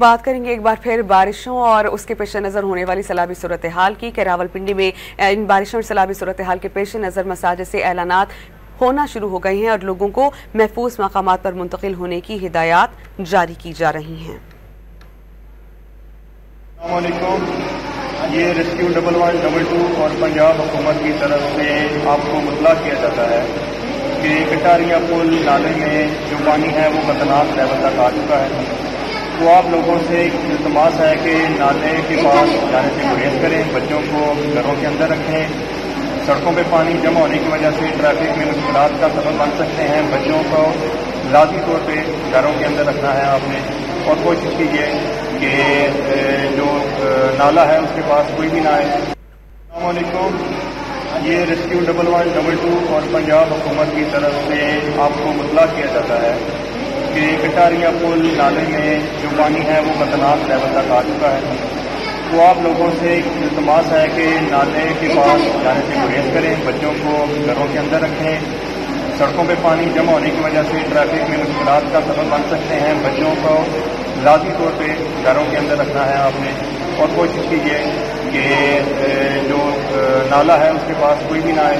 बात करेंगे एक बार फिर बारिशों और उसके पेश नज़र होने वाली सैलाबी सूरत हाल की कि रावलपिंडी में इन बारिशों और सैलाबी सूरत हाल के पेश नज़र मसाजिद से ऐलानात होना शुरू हो गए हैं और लोगों को महफूज मकामात पर मुंतकिल होने की हिदायत जारी की जा रही हैं। ये रेस्क्यू 1112 और पंजाब हुकूमत की तरफ से आपको मुतला किया जाता है कि कटारिया पुल नाले में जो पानी है वो खतरनाक लेवल तक आ चुका है। तो आप लोगों से एक इल्तमास है कि नाले के पास जाने से गुरेज करें, बच्चों को घरों के अंदर रखें। सड़कों पे पानी जमा होने की वजह से ट्रैफिक में मुश्किलात का सबब बन सकते हैं। बच्चों को लाज़मी तौर पे घरों के अंदर रखना है आपने, और कोशिश कीजिए कि जो नाला है उसके पास कोई भी ना आए। अस्सलाम वालेकुम, ये रेस्क्यू 1112 और पंजाब हुकूमत की तरफ से आपको मुतला किया जाता है कि कटारिया पुल नाले में जो पानी है वो खतरनाक लेवल तक आ चुका है। तो आप लोगों से एक इल्तमास है कि नाले के पास जाने से गुरेज करें, बच्चों को घरों के अंदर रखें। सड़कों पे पानी जमा होने की वजह से ट्रैफिक में मुश्किलात का सबब बन सकते हैं। बच्चों को लाज़मी तौर पे घरों के अंदर रखना है आपने, और कोशिश कीजिए कि जो नाला है उसके पास कोई भी ना आए।